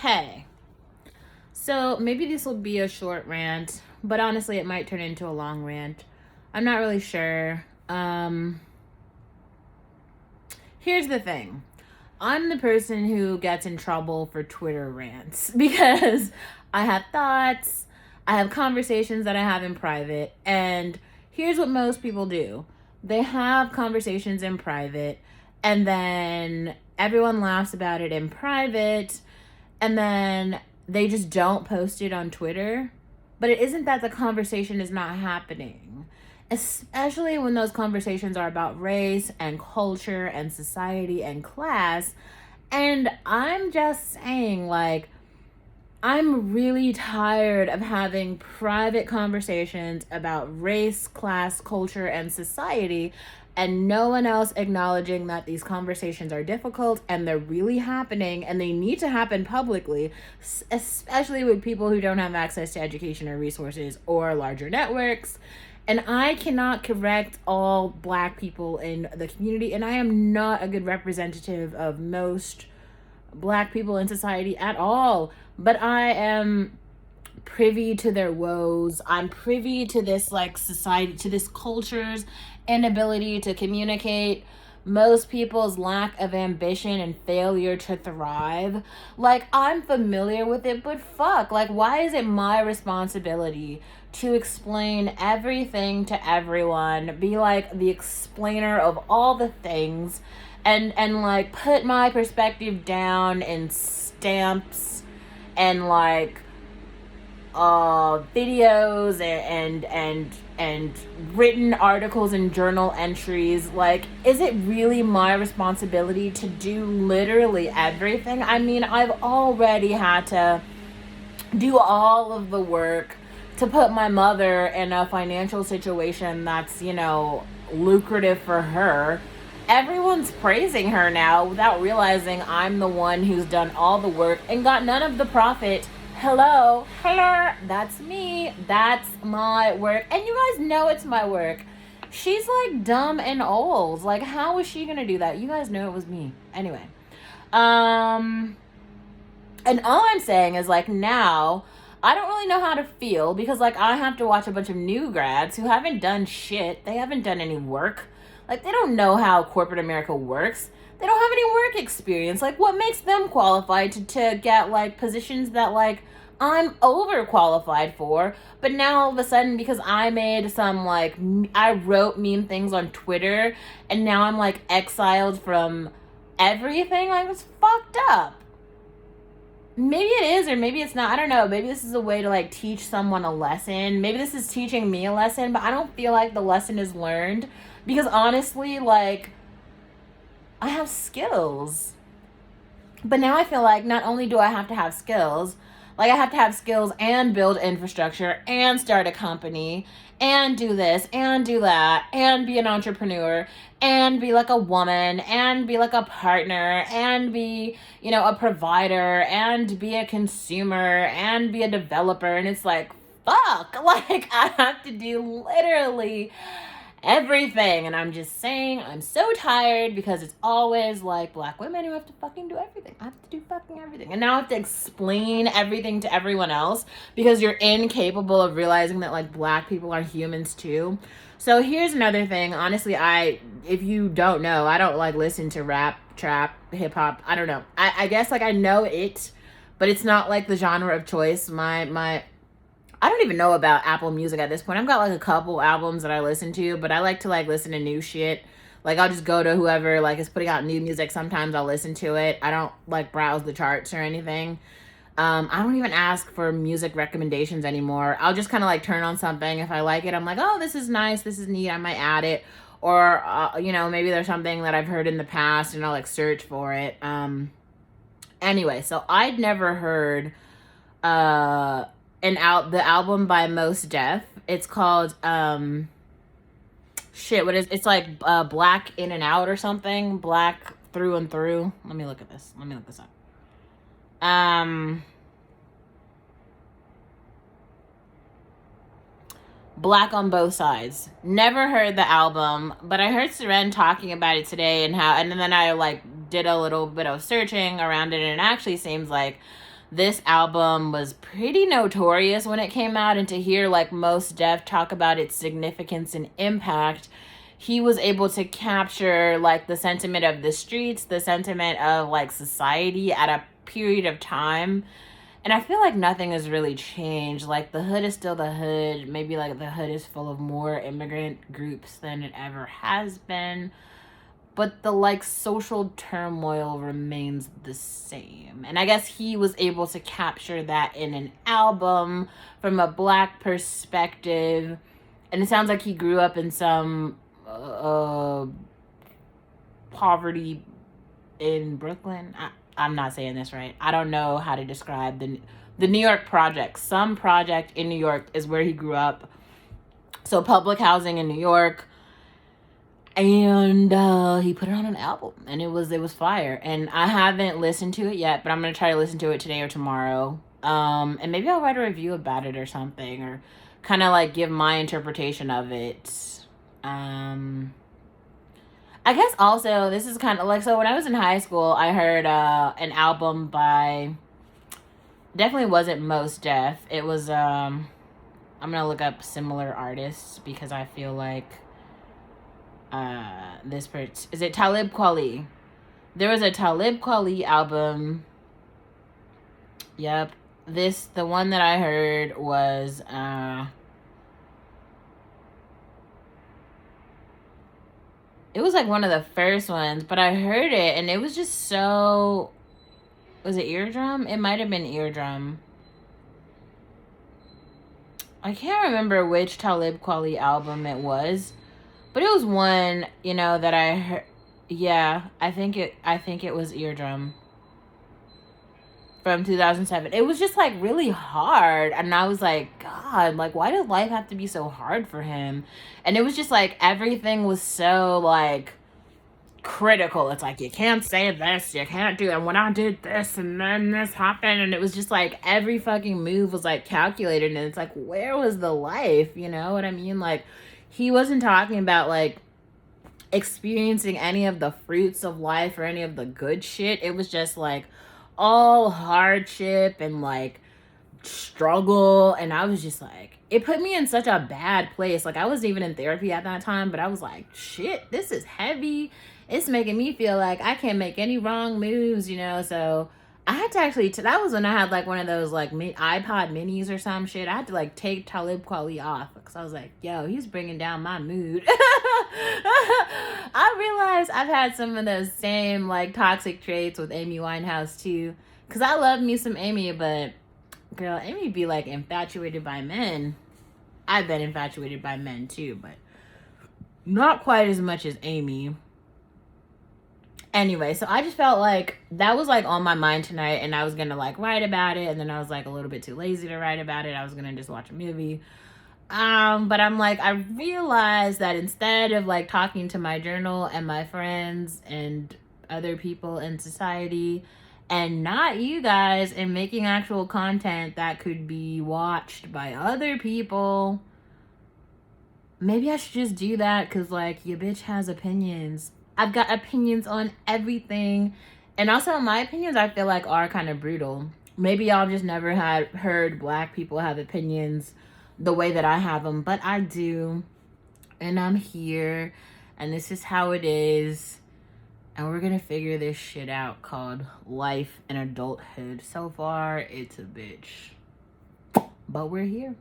Hey, so maybe this will be a short rant, but honestly, it might turn into a long rant. I'm not really sure. Here's the thing. I'm the person who gets in trouble for Twitter rants because I have thoughts, I have conversations that I have in private, and here's what most people do. They have conversations in private, and then everyone laughs about it in private, and then they just don't post it on Twitter. But it isn't that the conversation is not happening, especially when those conversations are about race and culture and society and class. And I'm just saying, like, I'm really tired of having private conversations about race, class, culture, and society, and no one else acknowledging that these conversations are difficult and they're really happening and they need to happen publicly, especially with people who don't have access to education or resources or larger networks. And I cannot correct all Black people in the community, and I am not a good representative of most Black people in society at all, but I am privy to their woes. I'm privy to this, like, society, to this culture's inability to communicate, most people's lack of ambition and failure to thrive. Like, I'm familiar with it, but fuck, like, why is it my responsibility to explain everything to everyone, be like the explainer of all the things, and like put my perspective down in stamps and like videos and written articles and journal entries? Like, is it really my responsibility to do literally everything? I mean, I've already had to do all of the work to put my mother in a financial situation that's, lucrative for her. Everyone's praising her now without realizing I'm the one who's done all the work and got none of the profit. Hello, that's me. That's my work. And you guys know it's my work. She's like dumb and old. Like, how was she gonna do that? You guys know it was me. Anyway. And all I'm saying is, like, now I don't really know how to feel because, like, I have to watch a bunch of new grads who haven't done shit. They haven't done any work. Like, they don't know how corporate America works. They don't have any work experience. Like, what makes them qualified to get, like, positions that, like, I'm overqualified for? But now all of a sudden, because I made some, like, I wrote mean things on Twitter, and now I'm, like, exiled from everything. Like, it's fucked up. Maybe it is, or maybe it's not. I don't know. Maybe this is a way to, like, teach someone a lesson. Maybe this is teaching me a lesson, but I don't feel like the lesson is learned. Because honestly, like, I have skills. But now I feel like not only do I have to have skills, like, I have to have skills and build infrastructure and start a company and do this and do that and be an entrepreneur and be like a woman and be like a partner and be, a provider and be a consumer and be a developer. And it's like, fuck, like, I have to do literally everything. And I'm just saying, I'm so tired because it's always like Black women who have to fucking do everything. I have to do fucking everything. And now I have to explain everything to everyone else because you're incapable of realizing that, like, Black people are humans too. So here's another thing. Honestly, if you don't know, I don't, like, listen to rap, trap, hip hop. I don't know. I guess, like, I know it, but it's not like the genre of choice. I don't even know about Apple Music at this point. I've got, like, a couple albums that I listen to, but I like to, like, listen to new shit. Like, I'll just go to whoever, like, is putting out new music. Sometimes I'll listen to it. I don't, like, browse the charts or anything. I don't even ask for music recommendations anymore. I'll just kind of, like, turn on something. If I like it, I'm like, oh, this is nice. This is neat. I might add it. Or, maybe there's something that I've heard in the past and I'll, like, search for it. Anyway, so I'd never heard, the album by Mos Def. It's called it's like Black In and Out or something. Black Through and Through. Let me look this up. Black on Both Sides. Never heard the album, but I heard Seren talking about it today and then I, like, did a little bit of searching around it, and it actually seems like this album was pretty notorious when it came out, and to hear like Mos Def talk about its significance and impact, he was able to capture like the sentiment of the streets, the sentiment of like society at a period of time. And I feel like nothing has really changed. Like the hood is still the hood. Maybe like the hood is full of more immigrant groups than it ever has been. But the like social turmoil remains the same. And I guess he was able to capture that in an album from a Black perspective. And it sounds like he grew up in some poverty in Brooklyn. I'm not saying this right. I don't know how to describe the New York project. Some project in New York is where he grew up. So public housing in New York. And he put it on an album, and it was fire. And I haven't listened to it yet, but I'm gonna try to listen to it today or tomorrow. And maybe I'll write a review about it or something, or kind of like give my interpretation of it. I guess also this is kind of like, so when I was in high school, I heard an album by, definitely wasn't Mos Def. It was I'm gonna look up similar artists because I feel like is it Talib Kweli? There was a Talib Kweli album. Yep. The one that I heard was it was like one of the first ones, but I heard it and it was just so, was it Eardrum? It might have been Eardrum. I can't remember which Talib Kweli album it was, but it was one, you know, that I heard. Yeah, I think it was Eardrum from 2007. It was just like really hard, and I was like, God, like why did life have to be so hard for him? And it was just like everything was so like critical. It's like, you can't say this, you can't do, and when I did this and then this happened, and it was just like every fucking move was like calculated, and it's like, where was the life? You know what I mean? Like, he wasn't talking about like experiencing any of the fruits of life or any of the good shit. It was just like all hardship and like struggle. And I was just like, it put me in such a bad place. Like, I wasn't even in therapy at that time, but I was like, shit, this is heavy. It's making me feel like I can't make any wrong moves, you know? So I had to actually, that was when I had like one of those like iPod minis or some shit. I had to like take Talib Kweli off because I was like, yo, he's bringing down my mood. I realized I've had some of those same like toxic traits with Amy Winehouse too. Because I love me some Amy, but girl, Amy be like infatuated by men. I've been infatuated by men too, but not quite as much as Amy. Anyway, so I just felt like that was like on my mind tonight, and I was gonna like write about it, and then I was like a little bit too lazy to write about it. I was gonna just watch a movie. But I'm like, I realized that instead of like talking to my journal and my friends and other people in society, and not you guys, and making actual content that could be watched by other people, maybe I should just do that, because like, your bitch has opinions. I've got opinions on everything. And also my opinions, I feel like, are kind of brutal. Maybe y'all just never had heard Black people have opinions the way that I have them, but I do. And I'm here, and this is how it is. And we're gonna figure this shit out called life and adulthood. So far, it's a bitch. But we're here.